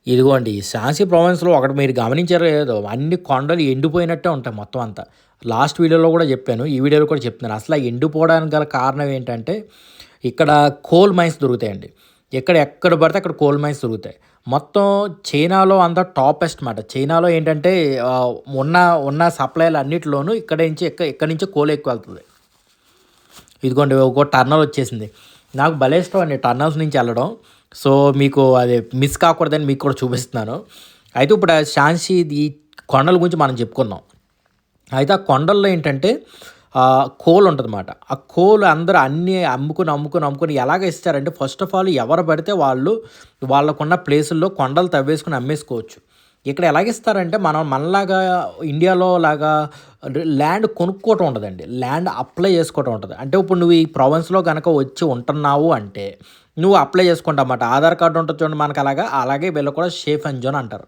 ఇదిగోండి ఈ ఝాన్సీ ప్రావిన్స్‌లో ఒకటి మీరు గమనించారో లేదో అన్ని కొండలు ఎండిపోయినట్టే ఉంటాయి మొత్తం అంతా. లాస్ట్ వీడియోలో కూడా చెప్పాను. ఈ వీడియోలో కూడా చెప్తున్నాను. అసల ఎండిపోవడానికి గల కారణం ఏంటంటే, ఇక్కడ కోల్ మైన్స్ దొరుకుతాయండి. ఎక్కడ పడితే అక్కడ కోల్ మైన్స్ దొరుకుతాయి. మొత్తం చైనాలో అంతా టాపెస్ట్ మాట. చైనాలో ఏంటంటే ఆహ్, ఉన్న ఉన్న సప్లైలు అన్నిటిలోనూ ఇక్కడి నుంచే కోల్ ఎక్కువ వెళ్తది. ఇదిగోండి ఒక టర్నల్ వచ్చేసింది. నాకు భలే ఇష్టం అండి టర్నల్స్ నుంచి వెళ్ళడం. సో, మీకు అది మిస్ కాకూడదని మీకు కూడా చూపిస్తున్నాను. అయితే ఇప్పుడు ఆ షాన్షి ఈ కొండల గురించి మనం చెప్పుకుందాం. అయితే ఆ కొండల్లో ఏంటంటే కోల్ ఉంటదన్నమాట. ఆ కోల్ అందరూ అన్నీ అమ్ముకొని ఎలాగ ఇస్తారంటే ఫస్ట్ ఆఫ్ ఆల్ ఎవరు పడితే వాళ్ళు వాళ్ళకున్న ప్లేసుల్లో కొండలు తవ్వేసుకొని అమ్మేసుకోవచ్చు. ఇక్కడ ఎలాగిస్తారంటే మనలాగా ఇండియాలో లాగా ల్యాండ్ కొనుక్కోవటం ఉండదండి. ల్యాండ్ అప్లై చేసుకోవటం ఉంటది. అంటే ఇప్పుడు నువ్వు ఈ ప్రావిన్స్‌లో గనక వచ్చి ఉంటున్నావు అంటే, నువ్వు అప్లై చేసుకుంటావన్నమాట. ఆధార్ కార్డ్ ఉంటది చూడండి మనకు అలాగే వీళ్ళు కూడా సేఫ్ అండ్ జోన్ అంటారు.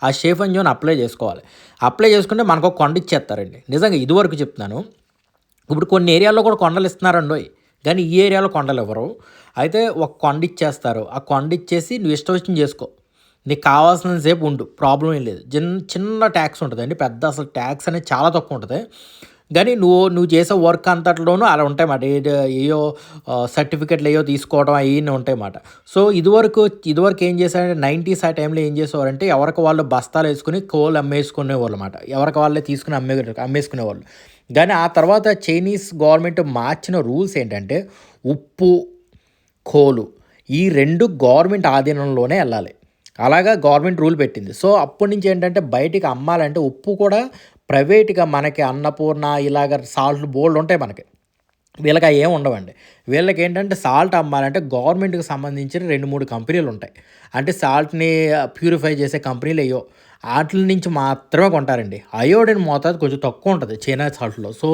ఆ సేఫ్ అండ్ జోన్ అప్లై చేసుకోవాలి. అప్లై చేసుకుంటే మనకొక కొండ ఇచ్చేస్తారండి. నిజంగా ఇదివరకు చెప్తున్నాను. ఇప్పుడు కొన్ని ఏరియాల్లో కూడా కొండలు ఇస్తున్నారండోయ్. కానీ ఈ ఏరియాలో కొండలివ్వరు. అయితే ఒక కొండ ఇచ్చేస్తారు. ఆ కొండ ఇచ్చేసి నువ్వు ఇష్టం వచ్చింది చేసుకో. నీకు కావాల్సినంత సేపు ఉండు. ప్రాబ్లమ్ ఏం లేదు. చిన్న ట్యాక్స్ ఉంటదండి. పెద్ద అసలు ట్యాక్స్ అనేది చాలా తక్కువ ఉంటది. గానీ నువ్వు చేసే వర్క్ అంతట్లోనూ అలా ఉంటాయన్నమాట. ఏయో సర్టిఫికేట్లు ఏయో తీసుకోవడం అయన్నీ ఉంటాయన్నమాట. సో, ఇదివరకు ఏం చేశారంటే 90s ఆ టైంలో ఏం చేసేవారంటే ఎవరికి వాళ్ళు బస్తాలేసుకొని కోల్ అమ్మేసుకునేవాళ్ళన్నమాట. ఎవరికి వాళ్ళే తీసుకొని అమ్మేసుకునేవాళ్ళు. గానీ ఆ తర్వాత చైనీస్ గవర్నమెంట్ మార్చిన రూల్స్ ఏంటంటే ఉప్పు, కోలు ఈ 2 గవర్నమెంట్ ఆధీనంలోనే ఎళ్ళాలి. అలాగా గవర్నమెంట్ రూల్ పెట్టింది. సో, అప్పటి నుంచి ఏంటంటే బయటికి అమ్మాలంటే ఉప్పు కూడా ప్రైవేట్‌గా మనకి అన్నపూర్ణ ఇలాగ సాల్ట్‌లు బోలెడుంటాయి మనకి. వీళ్ళకి అయేం ఉండవండి. వీళ్ళకేంటంటే సాల్ట్ అమ్మాలంటే గవర్నమెంట్‌కి సంబంధించిన 2, 3 కంపెనీలుంటాయి. అంటే సాల్ట్‌ని ప్యూరిఫై చేసే కంపెనీలెయ్యో ఆటిల నుంచి మాత్రమే కొంటారండి. అయోడిన్ మోతాదు కొంచెం తక్కువ ఉంటది చైనా సాల్ట్‌లో. సో,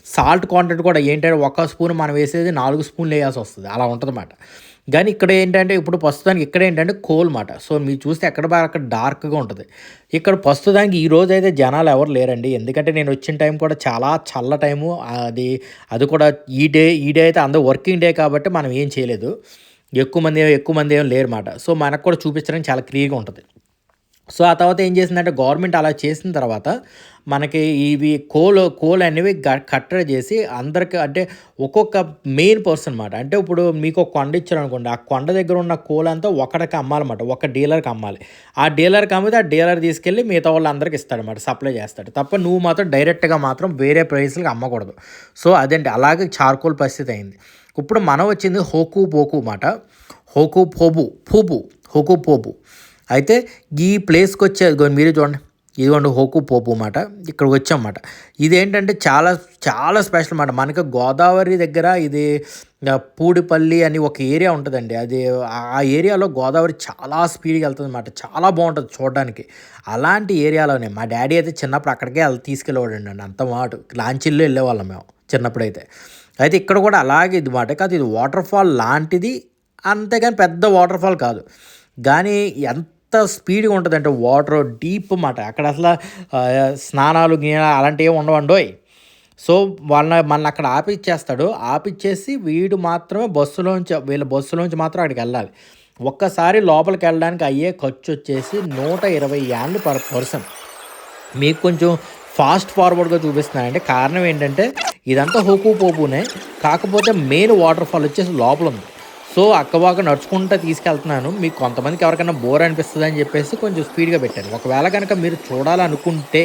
సాల్ట్ క్వాంటిటీ కూడా ఏంటంటే ఒక స్పూన్ మనం వేసేది 4 స్పూన్‌లేయాల్సొస్తది. అలా ఉంటదన్నమాట. గానీ ఇక్కడేంటంటే ఇప్పుడు ప్రస్తుతానికి ఇక్కడేంటంటే కోల్ మాట. సో, మీరు చూస్తే ఎక్కడ బాగా అక్కడ డార్క్‌గా ఉంటది. ఇక్కడ ప్రస్తుతానికి ఈ రోజైతే జనాలు ఎవరు లేరండి. ఎందుకంటే నేనొచ్చిన టైం కూడా చాలా చల్ల టైము. అది కూడా ఈ డే అయితే అందరూ వర్కింగ్ డే కాబట్టి మనం ఏం చేయలేదు. ఎక్కువ మంది ఏమి లేరు మాట. సో, మనకు కూడా చూపించడానికి చాలా క్లియర్‌గా ఉంటది. సో, ఆ తర్వాత ఏం చేసిందంటే గవర్నమెంట్ అలా చేసిన తర్వాత మనకి ఇవి కోల్ అనేవి కట్టడి చేసి అందరికి అంటే ఒక్కొక్క మెయిన్ పర్సన్ మాట. అంటే ఇప్పుడు మీకు ఒక కొండ ఇచ్చారనుకోండి. ఆ కొండ దగ్గర ఉన్న కోల్ అంతా ఒకడికి అమ్మాలన్నమాట. ఒక డీలర్‌కి అమ్మాలి. ఆ డీలర్‌కి అమ్మితే ఆ డీలర్ తీసుకెళ్ళి మిగతా వాళ్ళందరికి ఇస్తాడన్నమాట. సప్లై చేస్తాడు. తప్ప నువ్వు మాత్రం డైరెక్ట్‌గా మాత్రం వేరే ప్రైస్‌లకి అమ్మకూడదు. సో, అదండి. అలాగే చార్కోల్ పరిస్థితి అయింది. ఇప్పుడు మనం వచ్చింది హోకు పోకు మాట. హోకు పోబు పూబు హోకు పోబు. అయితే ఈ ప్లేస్‌కొచ్చే ఇదిగోండి మీరే చూడండి. ఇదిగోండి హోకు పోపు మాట. ఇక్కడికి వచ్చామన్నమాట. ఇదేంటంటే చాలా స్పెషల్ మాట. మనకి గోదావరి దగ్గర ఇది పూడిపల్లి అని ఒక ఏరియా ఉంటదండి. అది ఆ ఏరియాలో గోదావరి చాలా స్పీడ్‌గా ఎళ్తదన్నమాట. చాలా బావుంటది చూడడానికి. అలాంటి ఏరియాలోనే మా డ్యాడీ అయితే చిన్నప్పుడు అక్కడికే తీసుకెళ్ళేవాడండి అంత మాట. లాంచీల్లో ఎళ్ళేవాళ్ళం మేము చిన్నప్పుడైతే. అయితే ఇక్కడ కూడా అలాగే ఇది మాట. కాతే ఇది వాటర్ ఫాల్ లాంటిది. అంతేగాని పెద్ద వాటర్ ఫాల్ కాదు. గానీ ఎంత స్పీడ్‌గా ఉంటదంటే వాటరు డీప్ మాట. అక్కడ అసల స్నానాలు అలాంటియేమి ఉండవండోయ్. సో, మనల్ని అక్కడ ఆపిచ్చేస్తాడు. ఆపిచ్చేసి వీళ్ళ బస్సులోంచి మాత్రం అక్కడికెళ్ళాలి. ఒక్కసారి లోపలికెళ్ళడానికి అయ్యే ఖర్చొచ్చేసి 120 యాండ్లు పర్ పర్సన్. మీకు కొంచెం ఫాస్ట్ ఫార్వర్డ్‌గా చూపిస్తున్నానండి. కారణం ఏంటంటే ఇదంతా హోకు పోపునే. కాకపోతే మెయిన్ వాటర్ ఫాల్ వచ్చేసి లోపలుంది. సో, అక్కబాక నడుచుకుంటా తీసుకెళ్తున్నాను. మీకు కొంతమందికి ఎవరికైనా బోర్ అనిపిస్తదని చెప్పేసి కొంచెం స్పీడ్‌గా పెట్టాను. ఒకవేళ గనక మీరు చూడాలనుకుంటే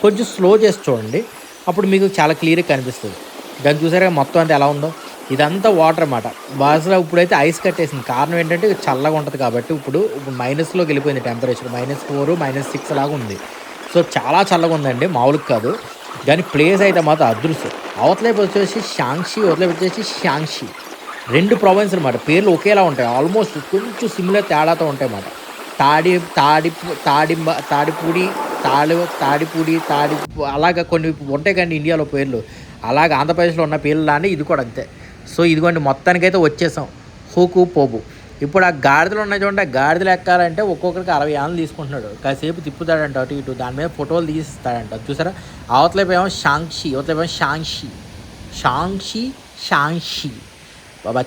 కొంచెం స్లో చేసి చూడండి. అప్పుడు మీకు చాలా క్లియర్‌గా కనిపిస్తది. దాన్ని చూసారుగా మొత్తం అంతా ఎలా ఉందో. ఇదంతా వాటర్ మాట. అసల ఇప్పుడైతే ఐస్ కట్టేసింది. కారణం ఏంటంటే చల్లగా ఉంటది కాబట్టి ఇప్పుడు మైనస్‌లోకి వెళ్ళిపోయింది టెంపరేచర్. -4, -6 లాగా ఉంది. సో, చాలా చల్లగా ఉందండి. మామూలుగా కాదు. కానీ ప్లేస్ అయితే మాత్రం అదృష్టం. అవతలేపు వచ్చేసి షాంగ్‌షి, ఇవతలేపు వచ్చేసి షాంగ్‌షి. 2 ప్రొవిన్స్ అనమాట. పేర్లు ఒకేలా ఉంటాయి. ఆల్మోస్ట్ కొంచెం సిమిలర్ తేడాతో ఉంటాయన్నమాట. తాడి తాడిపు తాడింబ తాడిపూడి తాడిపూడి అలాగా కొన్ని ఉంటాయి కండి ఇండియాలో పేర్లు. అలాగే ఆంధ్రప్రదేశ్‌లో ఉన్న పేర్లులానే ఇది కూడా అంతే. సో, ఇదిగోండి మొత్తానికైతే వచ్చేసాం. హోకు పోబు. ఇప్పుడు ఆ గాడిదలు ఉన్నాయి చూడండి. ఆ గాడిదలు ఎక్కాలంటే ఒక్కొక్కరికి 60 ఏళ్ళు తీసుకుంటున్నాడు. కాసేపు తిప్పుతాడంట అటు ఇటు. దాని మీద ఫోటోలు తీసిస్తాడంట. చూసారా? అవతలేపేమో షాంగ్‌షి, ఇవతలేపేమో షాంగ్‌షి.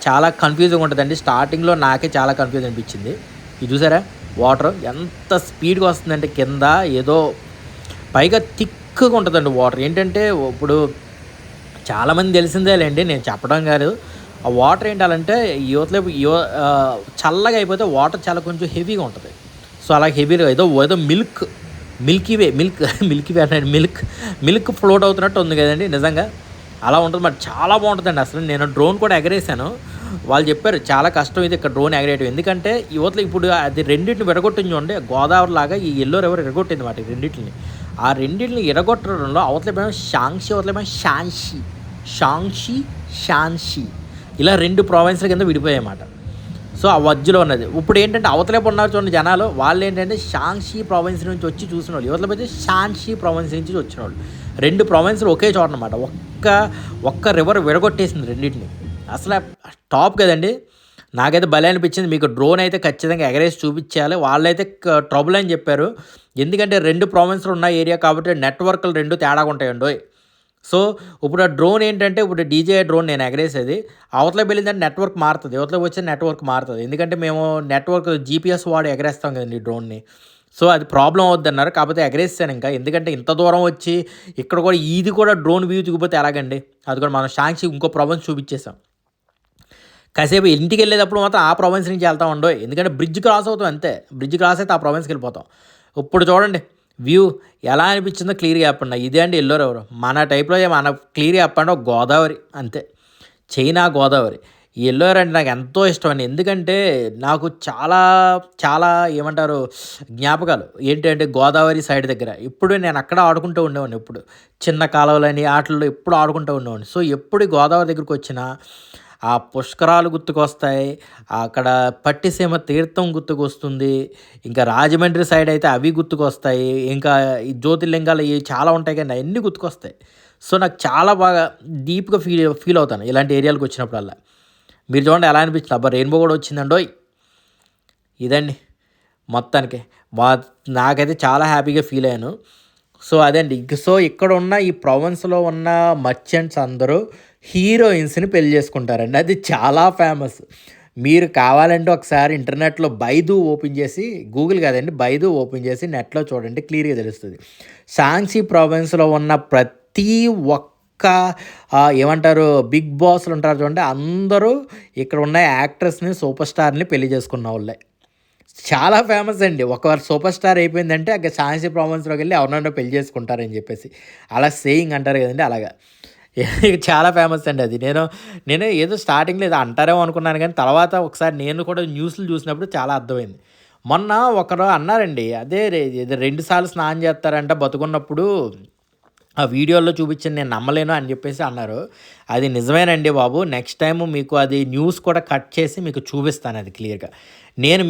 చాలా కన్‌ఫ్యూజింగ్‌గా ఉంటదండి. స్టార్టింగ్‌లో నాకే చాలా కన్‌ఫ్యూజ్ అనిపించింది. ఇది చూసారా? వాటర్ ఎంత స్పీడ్గా వస్తుందంటే కింద ఏదో పైగా థిక్గా ఉంటుందండి వాటర్. ఏంటంటే ఇప్పుడు చాలామంది తెలిసిందేలేండి, నేను చెప్పడం కాదు. ఆ వాటర్ ఏంటాలంటే చల్లగా అయిపోతే వాటర్ చాలా కొంచెం హెవీగా ఉంటుంది. సో అలా హెవీగా ఏదో ఏదో మిల్క్ ఫ్లోట్ అవుతున్నట్టు ఉంది కదండి నిజంగా. అలా ఉంటుంది మరి, చాలా బాగుంటుందండి. అసలు నేను డ్రోన్ కూడా ఎగరేసాను. వాళ్ళు చెప్పారు చాలా కష్టం ఇది ఇక్కడ డ్రోన్ ఎగరేయడం, ఎందుకంటే యువతలో ఇప్పుడు అది రెండింటిని విడగొట్టింది చూడండి. గోదావరి లాగా ఈ ఎల్లో రివర్ విడగొట్టింది మాట రెండింటిని. ఆ రెండింటిని విడగొట్టడంలో అవతలేమో షాంక్షి, అవతలేమో షాన్షి ఇలా 2 ప్రావిన్స్ల కింద విడిపోయాయన్నమాట. సో ఆ మధ్యలో ఉన్నది ఇప్పుడు ఏంటంటే అవతలేపు ఉన్నారు చూడండి జనాలు, వాళ్ళు ఏంటంటే షాంక్షి ప్రావిన్స్ నుంచి వచ్చి చూసిన వాళ్ళు, యువతలో అయితే షాన్షి ప్రావిన్స్ నుంచి వచ్చిన వాళ్ళు. 2 ప్రావిన్స్లు ఒకే చోట అనమాట. ఒక్క రివర్ విడగొట్టేసింది రెండింటిని. అసలు టాప్ కదండి. నాకైతే భలే అనిపించింది. మీకు డ్రోన్ అయితే ఖచ్చితంగా ఎగరేసి చూపించాలి. వాళ్ళైతే ట్రబుల్ అని చెప్పారు, ఎందుకంటే 2 ప్రావిన్స్లు ఉన్న ఏరియా కాబట్టి నెట్వర్క్లు 2 తేడాగా ఉంటాయండి. సో ఇప్పుడు ఆ డ్రోన్ ఏంటంటే ఇప్పుడు DJI డ్రోన్ నేను ఎగరేసేది అవతలకి వెళ్ళిందంటే నెట్వర్క్ మారుతుంది, యువతలకు వచ్చే నెట్వర్క్ మారుతుంది. ఎందుకంటే మేము నెట్వర్క్ GPS వాడి ఎగరేస్తాం కదండి డ్రోన్ని. సో అది ప్రాబ్లం అవుద్దన్నారు, కాకపోతే ఎగరేస్తాను ఇంకా. ఎందుకంటే ఇంత దూరం వచ్చి ఇక్కడ కూడా ఇది కూడా డ్రోన్ వ్యూ చూపితే ఎలాగండి. అది కూడా మనం షాంక్షి ఇంకో ప్రావిన్స్ చూపించేసాం. కాసేపు ఇంటికి వెళ్ళేటప్పుడు మాత్రం ఆ ప్రావిన్స్ నుంచి వెళ్తాం ఉండో, ఎందుకంటే బ్రిడ్జ్ క్రాస్ అవుతాం అంతే. బ్రిడ్జ్ క్రాస్ అయితే ఆ ప్రావిన్స్కి వెళ్ళిపోతాం. ఇప్పుడు చూడండి వ్యూ ఎలా అనిపించిందో క్లియర్గా చెప్పండి. ఇదే అండి ఎల్లో రివర్ మన టైప్లో, మన క్లియర్గా చెప్పండి ఒక గోదావరి అంతే, చైనా గోదావరి. ఈ ఎల్లో రివర్ అంటే నాకు ఎంతో ఇష్టం అండి, ఎందుకంటే నాకు చాలా చాలా ఏమంటారు జ్ఞాపకాలు ఏంటంటే గోదావరి సైడ్ దగ్గర. ఇప్పుడు నేను అక్కడ ఆడుకుంటూ ఉండేవాడిని, ఎప్పుడు చిన్న కాలువలని ఆటల్లో ఎప్పుడు ఆడుకుంటూ ఉండేవాడిని. సో ఎప్పుడు గోదావరి దగ్గరికి వచ్చినా ఆ పుష్కరాలు గుర్తుకొస్తాయి, అక్కడ పట్టిసీమ తీర్థం గుర్తుకొస్తుంది, ఇంకా రాజమండ్రి సైడ్ అయితే అవి గుర్తుకొస్తాయి, ఇంకా ఈ జ్యోతిర్లింగాలు ఇవి చాలా ఉంటాయి కానీ అన్నీ గుర్తుకొస్తాయి. సో నాకు చాలా బాగా డీప్గా ఫీల్ అవుతాను ఇలాంటి ఏరియాలకు వచ్చినప్పుడల్లా. మీరు చూడండి ఎలా అనిపించింది, అబ్బా రెయిన్బో కూడా వచ్చిందండోయ్. ఇదండి మొత్తానికి నాకైతే చాలా హ్యాపీగా ఫీల్ అయ్యాను. సో అదండి. సో ఇక్కడ ఉన్న ఈ ప్రావిన్స్లో ఉన్న మర్చెంట్స్ అందరూ హీరోయిన్స్ని పెళ్లి చేసుకుంటారండి, అది చాలా ఫేమస్. మీరు కావాలంటే ఒకసారి ఇంటర్నెట్లో బైదు ఓపెన్ చేసి, గూగుల్ కాదండి బైదు ఓపెన్ చేసి నెట్లో చూడండి, క్లియర్గా తెలుస్తుంది. షాంగ్షీ ప్రావిన్స్లో ఉన్న ప్రతి ఒక్క ఏమంటారు బిగ్ బాస్లు ఉంటారు చూడండి, అందరూ ఇక్కడ ఉన్న యాక్ట్రెస్ని సూపర్ స్టార్ని పెళ్లి చేసుకున్న వాళ్ళే. చాలా ఫేమస్ అండి. ఒకవేళ సూపర్ స్టార్ అయిపోయిందంటే అక్కడ షాంగ్షీ ప్రావిన్స్లోకి వెళ్ళి ఎవరినైనా పెళ్లి చేసుకుంటారని చెప్పేసి అలా సేయింగ్ అంటారు కదండి, అలాగా చాలా ఫేమస్ అండి అది. నేను ఏదో స్టార్టింగ్లో ఏదో అంటారేమో అనుకున్నాను, కానీ తర్వాత ఒకసారి నేను కూడా న్యూస్లు చూసినప్పుడు చాలా అర్థమైంది. మొన్న ఒకరు అన్నారండి, అదే 2 సార్లు స్నానం చేస్తారంట బతుకున్నప్పుడు, ఆ వీడియోలో చూపించింది నేను నమ్మలేను అని చెప్పేసి అన్నారు. అది నిజమేనండి బాబు. నెక్స్ట్ టైం మీకు అది న్యూస్ కూడా కట్ చేసి మీకు చూపిస్తాను అది క్లియర్గా. నేను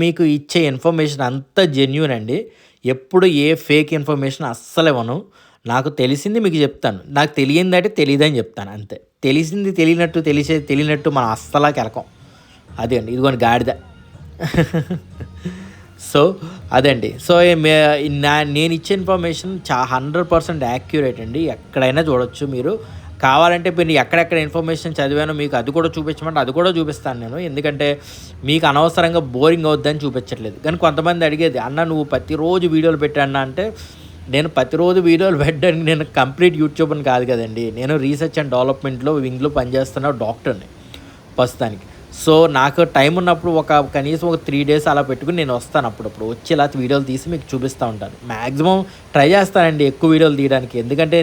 మీకు ఇచ్చే ఇన్ఫర్మేషన్ అంతా జెన్యూన్ అండి. ఎప్పుడు ఏ ఫేక్ ఇన్ఫర్మేషన్ అస్సలు ఇవ్వను. నాకు తెలిసింది మీకు చెప్తాను, నాకు తెలియందంటే తెలియదని చెప్తాను అంతే. తెలిసింది తెలియనట్టు మనం అస్సలా కెలకం. అదే అండి, ఇదిగోండి గాడిద. సో అదండి. సో నేను ఇచ్చే ఇన్ఫర్మేషన్ 100% యాక్యురేట్ అండి. ఎక్కడైనా చూడొచ్చు మీరు. కావాలంటే మీరు ఎక్కడెక్కడ ఇన్ఫర్మేషన్ చదివానో మీకు అది కూడా చూపించమంటే అది కూడా చూపిస్తాను నేను, ఎందుకంటే మీకు అనవసరంగా బోరింగ్ అవుద్దని చూపించట్లేదు. కానీ కొంతమంది అడిగేది, అన్న నువ్వు ప్రతిరోజు వీడియోలు పెట్టాను అంటే, నేను ప్రతిరోజు వీడియోలు పెట్టడానికి నేను కంప్లీట్ యూట్యూబర్ని కాదు కదండి. నేను రీసెర్చ్ అండ్ డెవలప్మెంట్లో వింగ్లో పనిచేస్తున్న డాక్టర్ని ప్రస్తుతానికి. సో నాకు టైం ఉన్నప్పుడు కనీసం ఒక 3 days అలా పెట్టుకుని నేను వస్తాను. అప్పుడప్పుడు వచ్చి ఇలా వీడియోలు తీసి మీకు చూపిస్తూ ఉంటాను. మ్యాక్సిమం ట్రై చేస్తానండి ఎక్కువ వీడియోలు తీయడానికి, ఎందుకంటే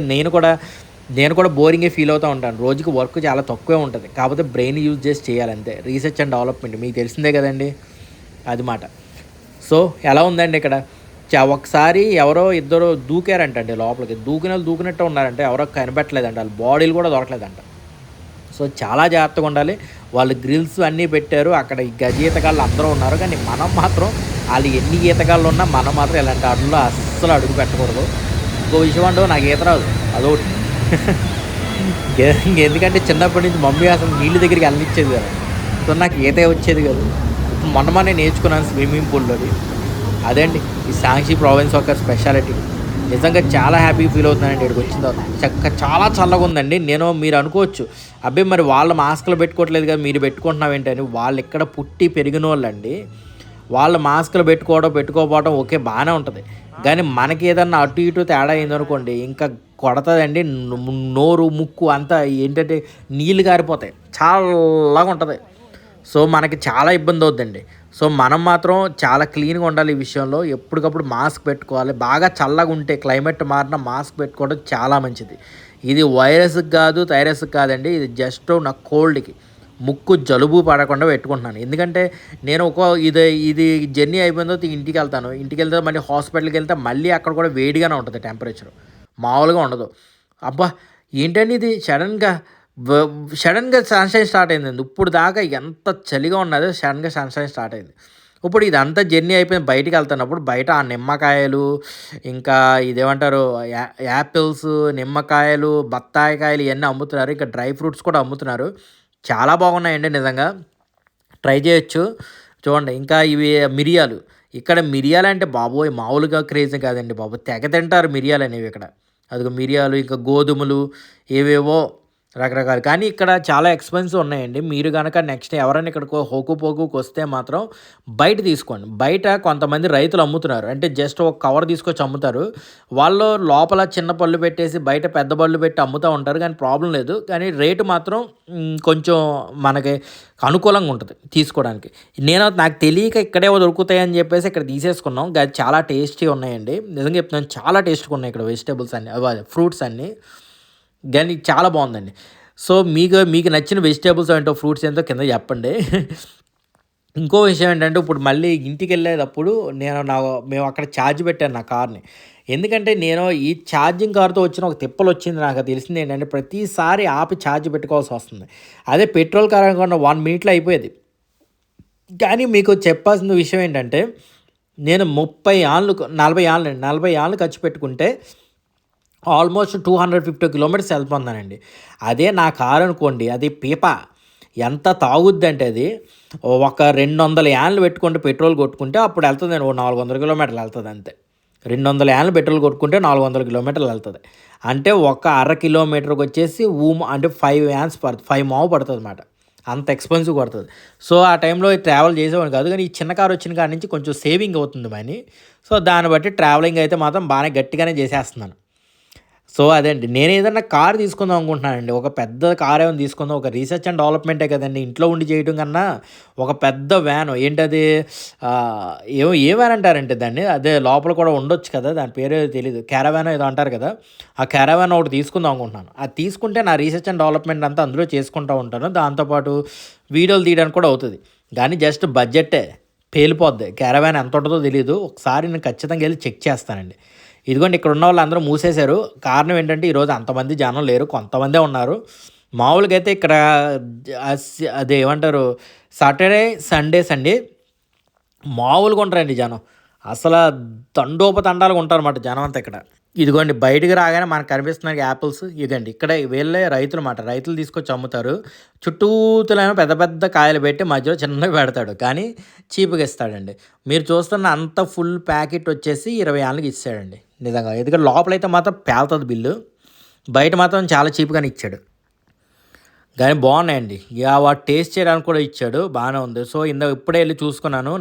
నేను కూడా బోరింగే ఫీల్ అవుతూ ఉంటాను. రోజుకి వర్క్ చాలా తక్కువే ఉంటుంది, కాకపోతే బ్రెయిన్ యూజ్ చేసి చేయాలంతే. రీసెర్చ్ అండ్ డెవలప్మెంట్ మీకు తెలిసిందే కదండి, అది మాట. సో ఎలా ఉందండి ఇక్కడ, ఒకసారి ఎవరో ఇద్దరు దూకారంటండి లోపలికి. దూకినట్టు ఉన్నారంటే ఎవరో కనిపెట్టలేదంట, వాళ్ళ బాడీలు కూడా దొరకలేదంట. సో చాలా జాగ్రత్తగా ఉండాలి. వాళ్ళు గ్రిల్స్ అన్నీ పెట్టారు, అక్కడ గజ ఈతగాళ్ళు అందరూ ఉన్నారు. కానీ మనం మాత్రం వాళ్ళు ఎన్ని ఈతగాళ్ళు ఉన్నా మనం మాత్రం ఇలాంటి ఆటల్లో అస్సలు అడుగు పెట్టకూడదు. ఇంకో విషయం అంటూ నాకు ఈత రాదు, అదొకటి. ఎందుకంటే చిన్నప్పటి నుంచి మమ్మీ అసలు నీళ్ళ దగ్గరికి వెళ్ళనిచ్చేది కదా, సో నాకు ఈత వచ్చేది కదా. ఇప్పుడు మొన్ననే నేర్చుకున్నాను స్విమ్మింగ్ పూల్లోది. అదే అండి ఈ షాంగ్షీ ప్రావిన్స్ ఒక స్పెషాలిటీ. నిజంగా చాలా హ్యాపీ ఫీల్ అవుతున్నానండి ఇక్కడికి వచ్చిన తర్వాత. చాలా చల్లగా ఉందండి. మీరు అనుకోవచ్చు, అబ్బాయి మరి వాళ్ళు మాస్కులు పెట్టుకోవట్లేదు కదా మీరు పెట్టుకుంటున్నావు ఏంటని. వాళ్ళు ఇక్కడ పుట్టి పెరిగిన వాళ్ళండి. వాళ్ళు మాస్కులు పెట్టుకోకపోవడం ఓకే బాగానే ఉంటుంది. కానీ మనకి ఏదన్నా అటు ఇటు తేడా అయిందనుకోండి ఇంకా కొడతదండి. నోరు, ముక్కు అంతా ఏంటంటే నీళ్ళు గారిపోతాయి. చల్లగా ఉంటది. సో, మనకి చాలా ఇబ్బంది అవుద్దండి. సో, మనం మాత్రం చాలా క్లీన్‌గా ఉండాలి ఈ విషయంలో. ఎప్పటికప్పుడు మాస్క్ పెట్టుకోవాలి. బాగా చల్లగా ఉంటే క్లైమేట్ మారినా మాస్క్ పెట్టుకోవడం చాలా మంచిది. ఇది వైరస్‌కి కాదు, థైరస్‌కి కాదండి. ఇది జస్ట్ నా కోల్డ్‌కి. ముక్కు జలుబు పడకుండా పెట్టుకుంటున్నాను. ఎందుకంటే నేను ఇది జర్నీ అయిపోయిన తర్వాత ఇంటికెళ్తాను. ఇంటికెళ్తే మళ్ళీ హాస్పిటల్‌కెళ్తే మళ్ళీ అక్కడ కూడా వేడిగానే ఉంటది టెంపరేచర్. మామూలుగా ఉండదు. అబ్బా! ఏంటండి ఇది వ సడెన్‌గా సన్‌షైన్ స్టార్ట్ అయిందండి. ఇప్పుడు దాకా ఎంత చలిగా ఉన్నదో సడెన్‌గా సన్‌షైన్ స్టార్ట్ అయింది. ఇప్పుడు ఇదంతా జర్నీ అయిపోయి బయటికెళ్తున్నప్పుడు బయట ఆ నిమ్మకాయలు, ఇంకా ఇదేమంటారు యాపిల్స్, నిమ్మకాయలు, బత్తాయి కాయలు ఇయన్నీ అమ్ముతున్నారు. ఇంకా డ్రై ఫ్రూట్స్ కూడా అమ్ముతున్నారు. చాలా బాగున్నాయండి నిజంగా. ట్రై చేయొచ్చు. చూడండి ఇంకా ఇవి మిరియాలు. ఇక్కడ మిరియాలంటే బాబోయ్! మామూలుగా క్రేజీ కాదండి బాబు. తెగ తింటారు మిరియాలనేవి ఇక్కడ. అదిగో మిరియాలు, ఇంకా గోధుమలు ఏవేవో రకరకాలు. కానీ ఇక్కడ చాలా ఎక్స్‌పెన్సివ్ ఉన్నాయండి. మీరు గనక నెక్స్ట్ ఎవరైనా ఇక్కడికో హోకుపోకుకొస్తే మాత్రం బయట తీసుకోండి. బయట కొంతమంది రైతులు అమ్ముతున్నారు. అంటే జస్ట్ ఒక కవర్ తీసుకొచ్చి అమ్ముతారు. వాళ్ళు లోపల చిన్న పళ్ళు పెట్టేసి బయట పెద్ద బళ్ళు పెట్టి అమ్ముతా ఉంటారు. కానీ ప్రాబ్లమ్ లేదు. కానీ రేటు మాత్రం కొంచెం మనకి అనుకూలంగా ఉంటది తీసుకోవడానికి. నాకు తెలియక ఇక్కడే దొరుకుతాయని చెప్పేసి ఇక్కడ తీసేసుకున్నాం. చాలా టేస్టీ ఉన్నాయండి. నిజంగా చెప్తున్నాను చాలా టేస్ట్‌గా ఉన్నాయి ఇక్కడ వెజిటబుల్స్ అన్నీ ఫ్రూట్స్ అన్నీ. గానీ చాలా బావుందండి. సో, మీకు నచ్చిన వెజిటబుల్స్ ఏంటో, ఫ్రూట్స్ ఏంటో కింద చెప్పండి. ఇంకో విషయం ఏంటంటే, ఇప్పుడు మళ్ళీ ఇంటికెళ్ళేటప్పుడు మేము అక్కడ ఛార్జ్ పెట్టాను నా కార్‌ని. ఎందుకంటే, నేను ఈ ఛార్జింగ్ కార్‌తో వచ్చిన ఒక తిప్పలొచ్చింది నాకు తెలిసింది ఏంటంటే, ప్రతిసారి ఆపి ఛార్జ్ పెట్టుకోవాల్సొస్తుంది. అదే పెట్రోల్ కార్ అనుకోండి 1 మినిట్‌లో అయిపోయేది. కానీ మీకు చెప్పాల్సిన విషయం ఏంటంటే, నేను 40 ఆన్లు ఖర్చు పెట్టుకుంటే ఆల్మోస్ట్ 250 కిలోమీటర్స్ వెళ్ళిపోతున్నానండి. అదే నా కారు అనుకోండి అది పీప. ఎంత తాగుద్దంటే అది ఒక 200 యాన్లు పెట్టుకుంటే పెట్రోల్ కొట్టుకుంటే అప్పుడు వెళ్తదండి. ఓ 400 కిలోమీటర్లు వెళ్తది అంతే. 200 యాన్లు పెట్రోల్ కొట్టుకుంటే 400 కిలోమీటర్లు వెళ్తది. అంటే ఒక అర కిలోమీటర్‌కి వచ్చేసి అంటే 5 మావు పడుతుందన్నమాట. అంత ఎక్స్‌పెన్సివ్ పడుతది. సో, ఆ టైంలో ట్రావెల్ చేసేవాడిని కాదు. కానీ ఈ చిన్న కారు వచ్చిన కాడి నుంచి కొంచెం సేవింగ్ అవుతుంది మనీ. సో, దాన్ని బట్టి ట్రావెలింగ్ అయితే మాత్రం బాగానే గట్టిగానే చేసేస్తున్నాను. సో, అదే అండి. నేనేదన్నా కార్ తీసుకుందాం అనుకుంటున్నానండి. ఒక పెద్ద కార్ ఏమైనా తీసుకుందాం. ఒక రీసెర్చ్ అండ్ డెవలప్‌మెంటే కదండీ. ఇంట్లో ఉండి చేయడం కన్నా ఒక పెద్ద వ్యాను ఏంటది ఏ వ్యాన్ అంటారంటే దాన్ని? అదే లోపల కూడా ఉండొచ్చు కదా! దాని పేరేదో తెలీదు. క్యారవానో ఏదో అంటారు కదా! ఆ క్యారవాన్ ఒకటి తీసుకుందాం అనుకుంటున్నాను. అది తీసుకుంటే నా రీసెర్చ్ అండ్ డెవలప్‌మెంట్ అంతా అందులో చేసుకుంటా ఉంటాను. దాంతో పాటు వీడియోలు తీయడానికి కూడా అవుతది. కానీ జస్ట్ బడ్జెట్టే పేలిపోద్ది. క్యారవాన్ ఎంత ఉంటదో తెలీదు. ఒకసారి నేను ఖచ్చితంగా ఎళ్లి చెక్ చేస్తానండి. ఇదిగోండి ఇక్కడ ఉన్న వాళ్ళందరూ మూసేశారు. కారణం ఏంటంటే ఈరోజు అంతమంది జనం లేరు. కొంతమందే ఉన్నారు. మామూలుగా అయితే ఇక్కడ అదేమంటారు సాటర్డే, సండేస్ అండి మామూలుగా ఉంటారండి జనం. అసల తండోపతండాలుగా ఉంటారన్నమాట జనం అంతా ఇక్కడ. ఇదిగోండి బయటికి రాగానే మనకు కనిపిస్తున్నాయి యాపిల్స్. ఇదండి ఇక్కడే వీళ్ళే రైతులన్నమాట. రైతులు తీసుకొచ్చి అమ్ముతారు. చుట్టూతలేమో పెద్ద పెద్ద కాయలు పెట్టి మధ్యలో చిన్నవి పెడతాడు. కానీ చీప్‌గా ఇస్తాడండి. మీరు చూస్తున్న అంత ఫుల్ ప్యాకెట్ వచ్చేసి 20 ఆళ్ళకి ఇచ్చాడండి. నిజంగా. ఎందుకంటే లోపలైతే మాత్రం పేలుతది బిల్లు. బయట మాత్రం చాలా చీప్‌గానే ఇచ్చాడు. కానీ బాగున్నాయండి. వాడు టేస్ట్ చేయడానికి కూడా ఇచ్చాడు. బాగానే ఉంది. సో, ఇప్పుడే ఎళ్లి చూసుకున్నాను.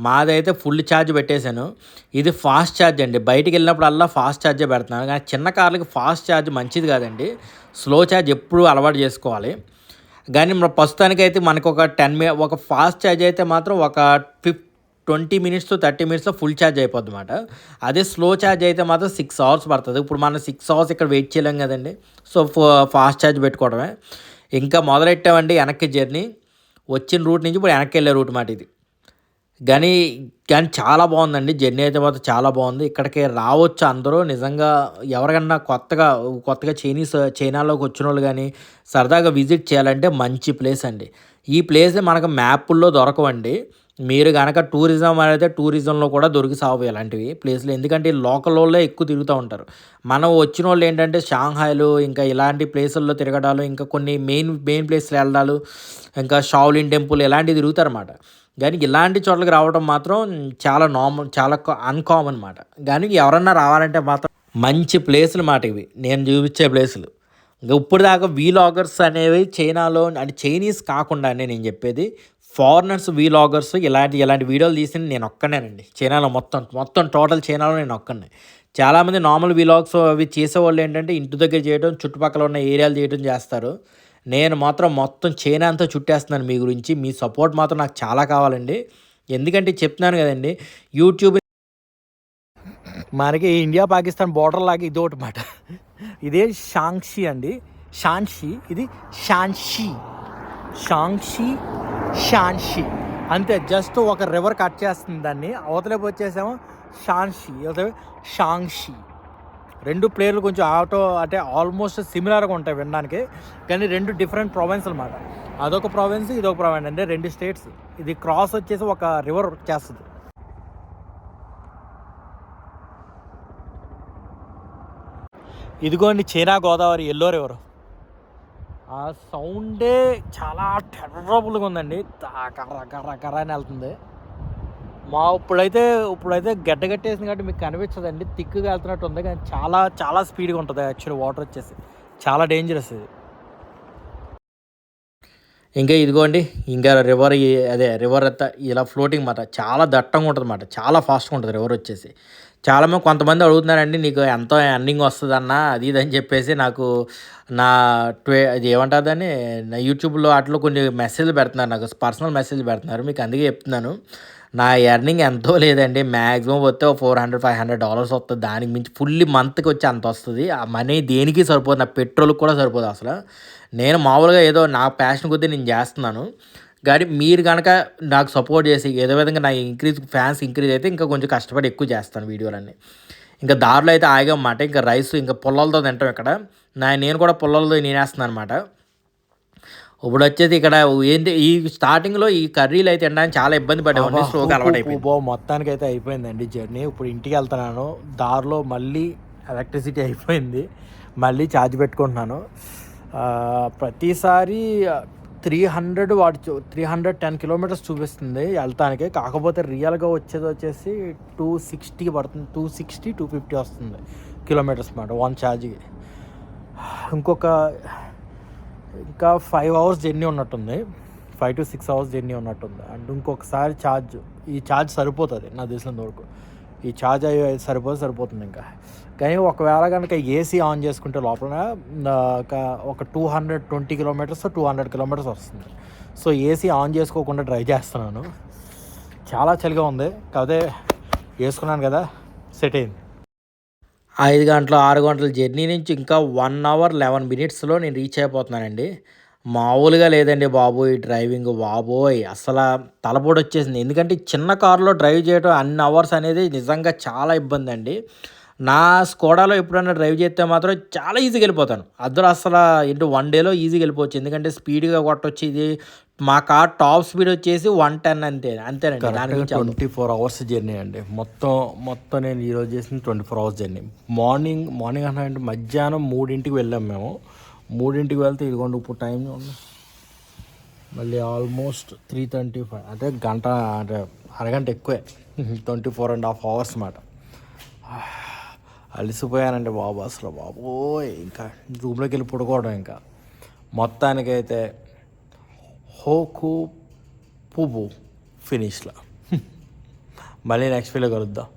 మాదైతే ఫుల్ ఛార్జ్ పెట్టేశాను. ఇది ఫాస్ట్ ఛార్జ్ అండి. బయటికెళ్ళినప్పుడల్లా ఫాస్ట్ ఛార్జే పెడుతున్నాను. కానీ చిన్న కార్లకి ఫాస్ట్ ఛార్జ్ మంచిది కాదండి. స్లో ఛార్జ్ ఎప్పుడూ అలవాటు చేసుకోవాలి. కానీ ప్రస్తుతానికైతే మనకొక ఒక ఫాస్ట్ ఛార్జ్ అయితే మాత్రం ఒక 20 మినిట్స్ టు 30 మినిట్స్‌లో ఫుల్ ఛార్జ్ అయిపోద్దన్నమాట. అదే స్లో ఛార్జ్ అయితే మాత్రం 6 అవర్స్ పడతది. ఇప్పుడు మనం 6 అవర్స్ ఇక్కడ వెయిట్ చేయలేం కదండీ. సో, ఫాస్ట్ ఛార్జ్ పెట్టుకోవడమే. ఇంకా మొదలెట్టామండి వెనక్కి జర్నీ. వచ్చిన రూట్ నుంచి ఇప్పుడు వెనక్కెళ్ళే రూట్ మాట ఇది. కానీ, కానీ చాలా బాగుందండి. జర్నీ అయితే మాత్రం చాలా బాగుంది. ఇక్కడికి రావచ్చు అందరూ నిజంగా ఎవరికన్నా కొత్తగా చైనాలోకి వచ్చినోళ్ళు గానీ, సరదాగా విజిట్ చేయాలంటే మంచి ప్లేస్ అండి. ఈ ప్లేస్ మనకు మ్యాపుల్లో దొరకవండి. మీరు గనక టూరిజంలో కూడా దొరికి సావు ఇలాంటివి ప్లేస్‌లు. ఎందుకంటే లోకలోళ్ళే ఎక్కువ తిరుగుతా ఉంటారు. మనం వచ్చినోళ్ళు ఏంటంటే షాంఘాయ్‌లు ఇంకా ఇలాంటి ప్లేసుల్లో తిరగడాలు, ఇంకా కొన్ని మెయిన్ ప్లేస్‌లు వెళ్ళడాలు, ఇంకా షావ్లిన్ టెంపుల్ ఇలాంటివి తిరుగుతారన్నమాట. కానీ ఇలాంటి చోట్లకి రావడం మాత్రం చాలా అన్‌కామన్ మాట. కానీ ఎవరన్నా రావాలంటే మాత్రం మంచి ప్లేసులు మాట ఇవి. నేను చూపించే ప్లేసులు. ఇప్పటిదాకా వీలాగర్స్ అనేవి చైనాలో అంటే చైనీస్ కాకుండా నేను చెప్పేది ఫారినర్స్ వీలాగర్స్ ఇలాంటి వీడియోలు తీసి నేను ఒక్కనేనండి చైనాలో మొత్తం టోటల్ చైనాలో నేను ఒక్కనే. చాలామంది నార్మల్ వీలాగ్స్ అవి చేసేవాళ్ళు ఏంటంటే ఇంటి దగ్గర చేయడం, చుట్టుపక్కల ఉన్న ఏరియాలు చేయడం చేస్తారు. నేను మాత్రం మొత్తం చైనా అంతా చుట్టేస్తున్నాను మీ గురించి. మీ సపోర్ట్ మాత్రం నాకు చాలా కావాలండి. ఎందుకంటే చెప్తున్నాను కదండి, యూట్యూబ్ మనకి ఇండియా పాకిస్తాన్ బోర్డర్ లాగా ఇది ఒకటి మాట. ఇదే షాంక్షి అండి, షాన్షి, ఇది షాన్షి, షాన్షి అంతే. జస్ట్ ఒక రివర్ కట్ చేస్తుంది దాన్ని, అవతలేపు వచ్చేసామో షాన్షి, అవతల షాంక్షి. రెండు ప్లేయర్లు కొంచెం ఆటో అంటే ఆల్మోస్ట్ సిమిలర్గా ఉంటాయి వినడానికి, కానీ రెండు డిఫరెంట్ ప్రావిన్స్ అనమాట. అదొక ప్రావిన్స్, ఇదొక ప్రావిన్స్, అంటే రెండు స్టేట్స్. ఇది క్రాస్ వచ్చేసి ఒక రివర్ చేస్తుంది. ఇదిగోండి చైనా గోదావరి ఎల్లో రివర్. ఆ సౌండే చాలా టెర్రబుల్గా ఉందండి, కర్ర కర్ర కర్ర అని వెళ్తుంది. ఇప్పుడైతే గడ్డగట్టేసింది కాబట్టి మీకు కనిపించదండి, థిక్గా వెళ్తున్నట్టు ఉంది, కానీ చాలా చాలా స్పీడ్గా ఉంటుంది. యాక్చువల్లీ వాటర్ వచ్చేసి చాలా డేంజరస్ ఇది. ఇంకా ఇదిగోండి, ఇంకా రివర్ అంతా ఇలా ఫ్లోటింగ్ మాట, చాలా దట్టంగా ఉంటుంది అన్నమాట, చాలా ఫాస్ట్గా ఉంటుంది రివర్ వచ్చేసి. చాలామంది కొంతమంది అడుగుతున్నారండి, నీకు ఎంతో ఎర్నింగ్ వస్తుందన్న అది ఇది అని చెప్పేసి నాకు అది ఏమంటారు దాన్ని, నా యూట్యూబ్లో అట్లా కొన్ని మెసేజ్లు పెడుతున్నారు, నాకు పర్సనల్ మెసేజ్ పెడుతున్నారు. మీకు అందుకే చెప్తున్నాను, నా ఎర్నింగ్ ఎంతో లేదండి, మ్యాక్సిమం వస్తే $400-500 వస్తుంది. దానికి మించి ఫుల్లీ మంత్కి వచ్చి అంత వస్తుంది. ఆ మనీ దేనికి సరిపోదు, నా పెట్రోల్కి కూడా సరిపోదు అసలు. నేను మామూలుగా ఏదో నా ప్యాషన్ కొద్దీ నేను చేస్తున్నాను. కానీ మీరు కనుక నాకు సపోర్ట్ చేసి ఏదో విధంగా నా ఫ్యాన్స్ ఇంక్రీజ్ అయితే ఇంకా కొంచెం కష్టపడి ఎక్కువ చేస్తాను వీడియోలన్నీ. ఇంకా దారిలో అయితే ఆగామన్నమాట. ఇంకా రైస్ ఇంకా పుల్లలతో తింటాం ఇక్కడ. నేను కూడా పుల్లలతో నేనేస్తున్నాను అనమాట. ఇప్పుడు వచ్చేసి ఇక్కడ ఏంటి, ఈ స్టార్టింగ్లో ఈ కర్రీలు అయితే తినడానికి చాలా ఇబ్బంది పడేవాడిని, స్లోగా అలవాటు అయిపోయింది. మొత్తానికి అయితే అయిపోయిందండి జర్నీ. ఇప్పుడు ఇంటికి వెళ్తున్నాను, దారిలో మళ్ళీ ఎలక్ట్రిసిటీ అయిపోయింది, మళ్ళీ ఛార్జ్ పెట్టుకుంటున్నాను. ప్రతిసారి 310 కిలోమీటర్స్ చూపిస్తుంది వెళ్తానికి, కాకపోతే రియల్గా వచ్చేసి 260 పడుతుంది, 250 వస్తుంది కిలోమీటర్స్ అన్నమాట 1 ఛార్జ్కి. ఇంకా 5 అవర్స్ జర్నీ ఉన్నట్టుంది, 5 to 6 అవర్స్ జర్నీ ఉన్నట్టుంది. అండ్ ఇంకొకసారి ఈ ఛార్జ్ సరిపోతుంది నాకు తెలిసినంత వరకు. ఈ ఛార్జ్ సరిపోతుంది ఇంకా. కానీ ఒకవేళ కనుక ఏసీ ఆన్ చేసుకుంటే లోపల ఒక 220 కిలోమీటర్స్ 200 కిలోమీటర్స్ వస్తుంది. సో ఏసీ ఆన్ చేసుకోకుండా డ్రైవ్ చేస్తున్నాను. చాలా చలిగా ఉంది, కాకపోతే వేసుకున్నాను కదా, సెట్ అయింది. 5 గంటలు 6 గంటల జర్నీ నుంచి ఇంకా 1 hour 11 minutesలో నేను రీచ్ అయిపోతున్నానండి. మామూలుగా లేదండి బాబోయ్ డ్రైవింగ్, బాబోయ్ అసలు తలపోటు వచ్చేసింది. ఎందుకంటే చిన్న కారులో డ్రైవ్ చేయడం అన్ని అవర్స్ అనేది నిజంగా చాలా ఇబ్బంది అండి. నా స్కోడాలో ఎప్పుడైనా డ్రైవ్ చేస్తే మాత్రం చాలా ఈజీగా వెళ్ళిపోతాను. అసలు 1 dayలో ఈజీగా వెళ్ళిపోవచ్చు, ఎందుకంటే స్పీడ్గా కొట్టొచ్చు. ఇది మా కార్ టాప్ స్పీడ్ వచ్చేసి 110 అంతేనండి. దానికి 24 hours జర్నీ అండి. మొత్తం నేను ఈరోజు చేసిన 24 hours జర్నీ. మార్నింగ్ అంటే మధ్యాహ్నం 3ంటికి వెళ్ళాం మేము. 3ంటికి వెళ్తే ఇదిగోండి ఇప్పుడు టైం మళ్ళీ ఆల్మోస్ట్ 3:35, అంటే అరగంట ఎక్కువే, 24.5 hours అన్నమాట. అలసిపోయానండి బాబు అసలు, బాబోయ్ ఇంకా రూమ్లోకి వెళ్ళి పడుకోవడం. ఇంకా మొత్తానికైతే హోకు పువ్వు ఫినిష్లో. మళ్ళీ నెక్స్ట్ వీడియో కలుద్దాం.